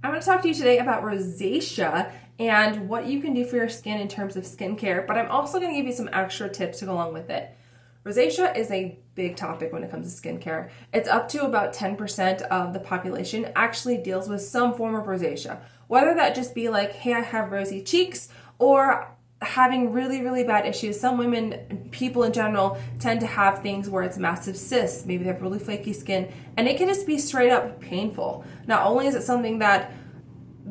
I want to talk to you today about rosacea and what you can do for your skin in terms of skincare, but I'm also going to give you some extra tips to go along with it. Rosacea is a big topic when it comes to skincare. It's up to about 10% of the population actually deals with some form of rosacea, whether that just be like, hey, I have rosy cheeks, or having really, really bad issues. Some women, people in general, tend to have things where it's massive cysts. Maybe they have really flaky skin, and it can just be straight up painful. Not only is it something that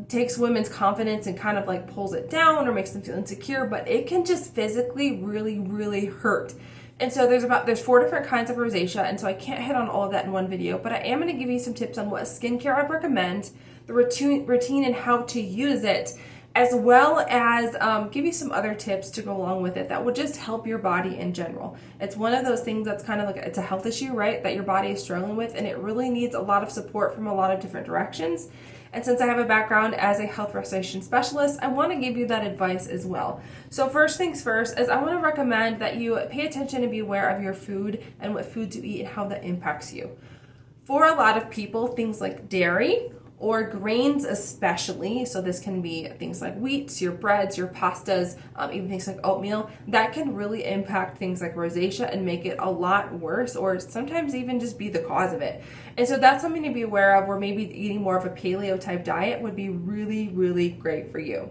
takes women's confidence and kind of like pulls it down or makes them feel insecure, but it can just physically really, really hurt. And so there's 4 different kinds of rosacea, and so I can't hit on all of that in one video, but I am going to give you some tips on what skincare I recommend, the routine and how to use it, as well as give you some other tips to go along with it that would just help your body in general. It's one of those things that's kind of like, it's a health issue, right, that your body is struggling with, and it really needs a lot of support from a lot of different directions. And since I have a background as a health restoration specialist, I want to give you that advice as well. So first things first is I want to recommend that you pay attention and be aware of your food and what foods you eat and how that impacts you. For a lot of people, things like dairy or grains especially, so this can be things like wheats, your breads, your pastas, even things like oatmeal, that can really impact things like rosacea and make it a lot worse, or sometimes even just be the cause of it. And so that's something to be aware of, or maybe eating more of a paleo type diet would be really, really great for you.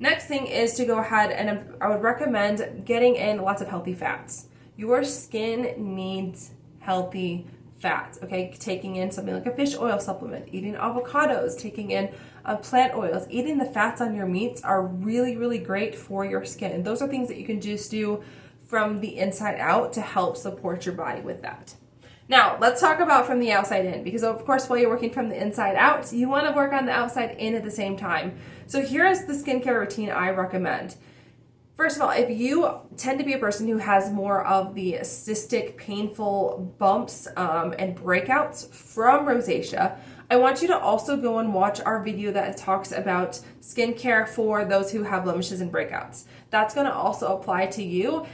Next thing is to go ahead and I would recommend getting in lots of healthy fats. Your skin needs healthy fats, okay? Taking in something like a fish oil supplement, eating avocados, taking in plant oils, eating the fats on your meats are really, really great for your skin. And those are things that you can just do from the inside out to help support your body with that. Now, let's talk about from the outside in, because of course, while you're working from the inside out, you want to work on the outside in at the same time. So here's the skincare routine I recommend. First of all, if you tend to be a person who has more of the cystic, painful bumps and breakouts from rosacea, I want you to also go and watch our video that talks about skincare for those who have blemishes and breakouts. That's going to also apply to you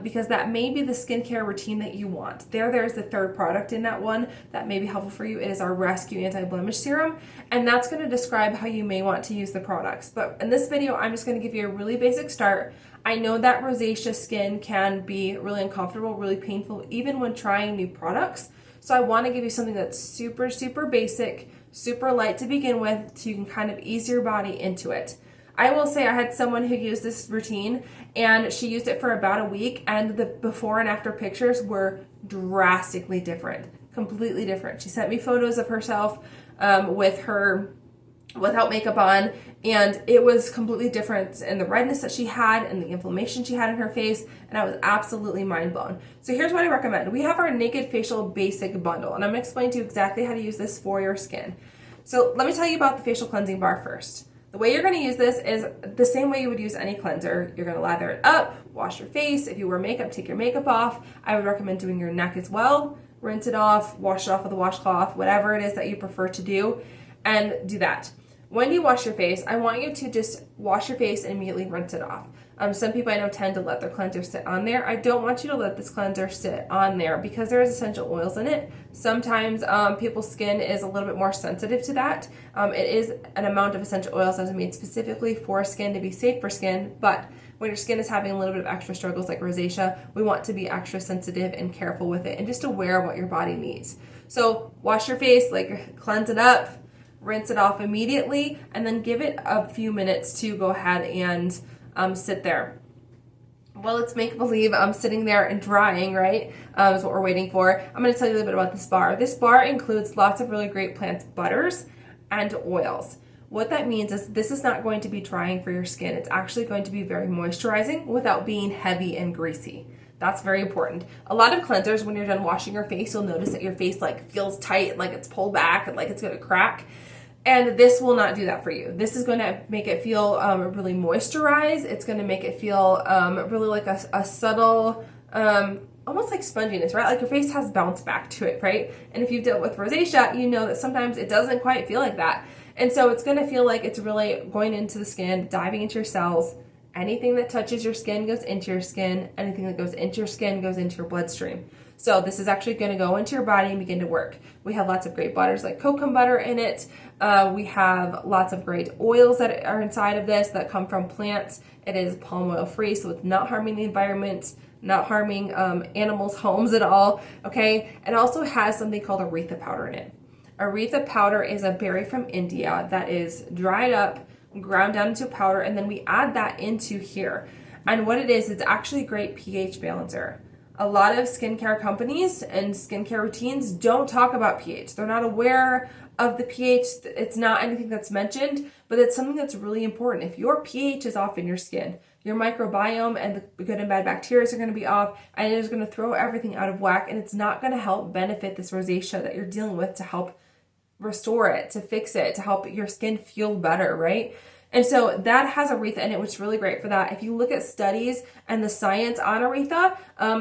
because that may be the skincare routine that you want. There's the third product in that one that may be helpful for you. It is our Rescue Anti-Blemish Serum, and that's going to describe how you may want to use the products. But in this video, I'm just going to give you a really basic start. I know that rosacea skin can be really uncomfortable, really painful, even when trying new products. So I want to give you something that's super, super basic, super light to begin with, so you can kind of ease your body into it. I will say I had someone who used this routine, and she used it for about a week, and the before and after pictures were drastically different, completely different. She sent me photos of herself without makeup on, and it was completely different in the redness that she had and the inflammation she had in her face, and I was absolutely mind blown. So here's what I recommend. We have our Naked Facial Basic Bundle, and I'm going to explain to you exactly how to use this for your skin. So let me tell you about the facial cleansing bar first. The way you're going to use this is the same way you would use any cleanser. You're going to lather it up, wash your face. If you wear makeup, take your makeup off. I would recommend doing your neck as well. Rinse it off, wash it off with a washcloth, whatever it is that you prefer to do, and do that. When you wash your face, I want you to just wash your face and immediately rinse it off. Some people I know tend to let their cleanser sit on there. I don't want you to let this cleanser sit on there because there is essential oils in it. Sometimes people's skin is a little bit more sensitive to that. It is an amount of essential oils that is made specifically for skin to be safe for skin, but when your skin is having a little bit of extra struggles like rosacea, we want to be extra sensitive and careful with it and just aware of what your body needs. So wash your face, like cleanse it up, rinse it off immediately, and then give it a few minutes to go ahead and sit there. Well, it's make-believe sitting there and drying, right, is what we're waiting for. I'm going to tell you a little bit about this bar. This bar includes lots of really great plant butters and oils. What that means is this is not going to be drying for your skin. It's actually going to be very moisturizing without being heavy and greasy. That's very important. A lot of cleansers, when you're done washing your face, you'll notice that your face like feels tight and like it's pulled back and like it's going to crack. And this will not do that for you. This is going to make it feel really moisturized. It's going to make it feel really like a subtle, almost like sponginess, right? Like your face has bounce back to it, right? And if you've dealt with rosacea, you know that sometimes it doesn't quite feel like that. And so it's going to feel like it's really going into the skin, diving into your cells. Anything that touches your skin goes into your skin. Anything that goes into your skin goes into your bloodstream. So this is actually going to go into your body and begin to work. We have lots of great butters like coconut butter in it. We have lots of great oils that are inside of this that come from plants. It is palm oil free, so it's not harming the environment, not harming animals' homes at all, okay? It also has something called aretha powder in it. Aretha powder is a berry from India that is dried up, ground down into powder, and then we add that into here. And what it is, it's actually a great pH balancer. A lot of skincare companies and skincare routines don't talk about pH. They're not aware of the pH. It's not anything that's mentioned, but it's something that's really important. If your pH is off in your skin, your microbiome and the good and bad bacteria are going to be off, and it is going to throw everything out of whack, and it's not going to help benefit this rosacea that you're dealing with to help restore it, to fix it, to help your skin feel better, right? And so that has aretha in it, which is really great for that. If you look at studies and the science on aretha,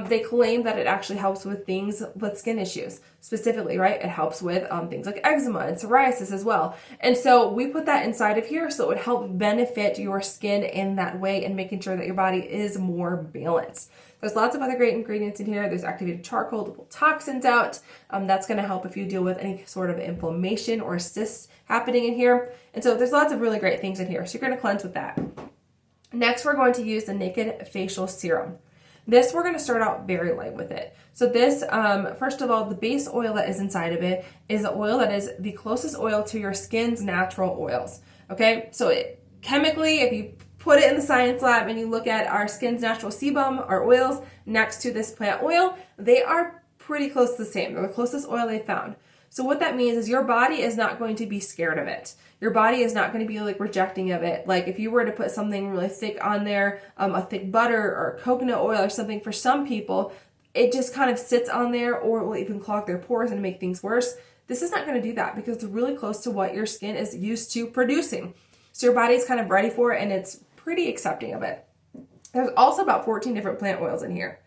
they claim that it actually helps with things with skin issues specifically, right? It helps with things like eczema and psoriasis as well. And so we put that inside of here so it would help benefit your skin in that way and making sure that your body is more balanced. There's lots of other great ingredients in here. There's activated charcoal to pull toxins out. That's going to help if you deal with any sort of inflammation or cysts happening in here. And so there's lots of really great things in here. So you're going to cleanse with that. Next, we're going to use the Naked Facial Serum. This, we're going to start out very light with it. So this, first of all, the base oil that is inside of it is the oil that is the closest oil to your skin's natural oils. Okay, so chemically, if you put it in the science lab and you look at our skin's natural sebum, our oils, next to this plant oil, they are pretty close to the same. They're the closest oil they found. So what that means is your body is not going to be scared of it. Your body is not going to be like rejecting of it. Like if you were to put something really thick on there, a thick butter or coconut oil or something, for some people, it just kind of sits on there or it will even clog their pores and make things worse. This is not going to do that because it's really close to what your skin is used to producing. So your body's kind of ready for it and it's pretty accepting of it. There's also about 14 different plant oils in here.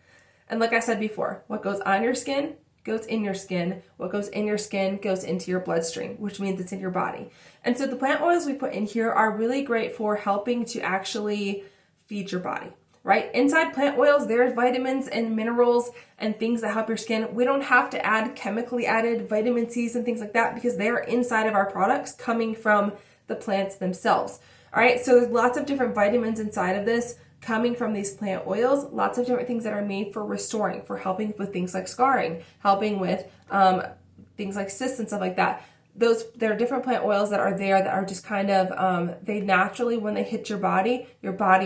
And like I said before, what goes on your skin goes in your skin. What goes in your skin goes into your bloodstream, which means it's in your body. And so the plant oils we put in here are really great for helping to actually feed your body, right? Inside plant oils, there's vitamins and minerals and things that help your skin. We don't have to add chemically added vitamin C's and things like that because they are inside of our products coming from the plants themselves. All right, so there's lots of different vitamins inside of this coming from these plant oils, lots of different things that are made for restoring, for helping with things like scarring, helping with things like cysts and stuff like that. There are different plant oils that are there that are just kind of, they naturally, when they hit your body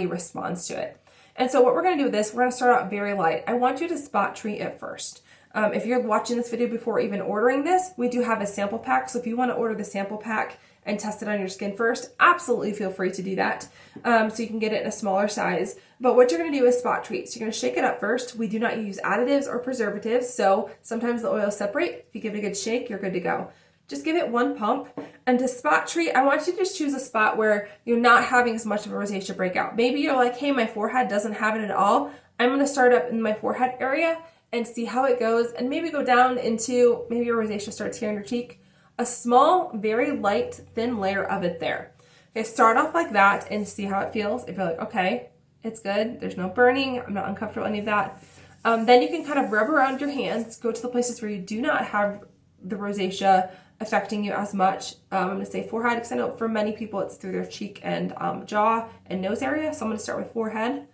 responds to it. And so what we're going to do with this, we're going to start out very light. I want you to spot treat it first. If you're watching this video before even ordering this, we do have a sample pack. So if you want to order the sample pack and test it on your skin first, absolutely feel free to do that. So you can get it in a smaller size. But what you're going to do is spot treat. So you're going to shake it up first. We do not use additives or preservatives. So sometimes the oils separate. If you give it a good shake, you're good to go. Just give it one pump. And to spot treat, I want you to just choose a spot where you're not having as much of a rosacea breakout. Maybe you're like, hey, my forehead doesn't have it at all. I'm going to start up in my forehead area and see how it goes, and maybe go down into, maybe your rosacea starts here in your cheek. A small, very light, thin layer of it there. Okay, start off like that and see how it feels. If you're like, okay, it's good, there's no burning, I'm not uncomfortable, any of that. Then you can kind of rub around your hands, go to the places where you do not have the rosacea affecting you as much. I'm going to say forehead because I know for many people it's through their cheek and jaw and nose area. So I'm going to start with forehead.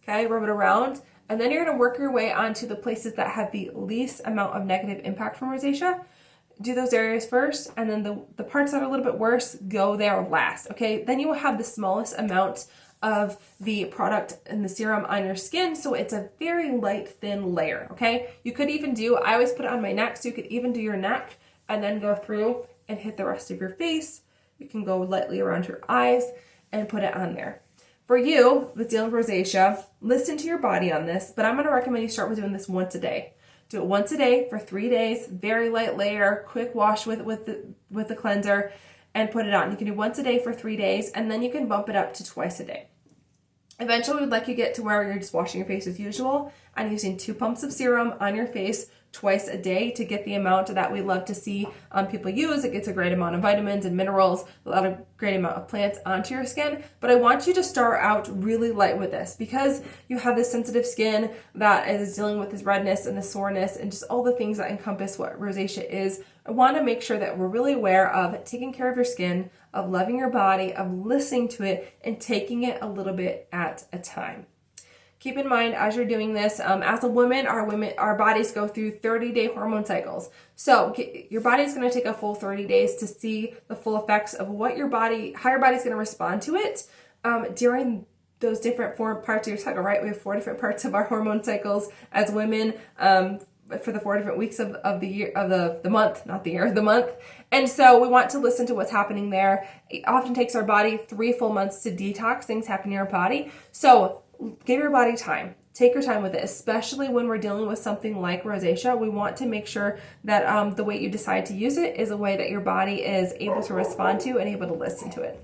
Okay, rub it around. And then you're going to work your way onto the places that have the least amount of negative impact from rosacea. Do those areas first, and then the parts that are a little bit worse, go there last, okay? Then you will have the smallest amount of the product and the serum on your skin, so it's a very light, thin layer, okay? You could even do, I always put it on my neck, so you could even do your neck and then go through and hit the rest of your face. You can go lightly around your eyes and put it on there. For you, with dealing with rosacea, listen to your body on this, but I'm going to recommend you start with doing this once a day. Do it once a day for 3 days, very light layer, quick wash with the cleanser, and put it on. You can do once a day for 3 days, and then you can bump it up to twice a day. Eventually, we'd like you to get to where you're just washing your face as usual and using 2 pumps of serum on your face twice a day to get the amount that we love to see people use. It gets a great amount of vitamins and minerals, a lot of great amount of plants onto your skin. But I want you to start out really light with this because you have this sensitive skin that is dealing with this redness and the soreness and just all the things that encompass what rosacea is. I want to make sure that we're really aware of taking care of your skin, of loving your body, of listening to it, and taking it a little bit at a time. Keep in mind as you're doing this, as a woman, our bodies go through 30-day hormone cycles. So your body's going to take a full 30 days to see the full effects of how your body's going to respond to it during those different parts of your cycle, right? We have 4 different parts of our hormone cycles as women for the 4 different weeks of the year, of the month, not the year, the month. And so we want to listen to what's happening there. It often takes our body 3 full months to detox things happening in our body. So give your body time. Take your time with it, especially when we're dealing with something like rosacea. We want to make sure that the way you decide to use it is a way that your body is able to respond to and able to listen to it.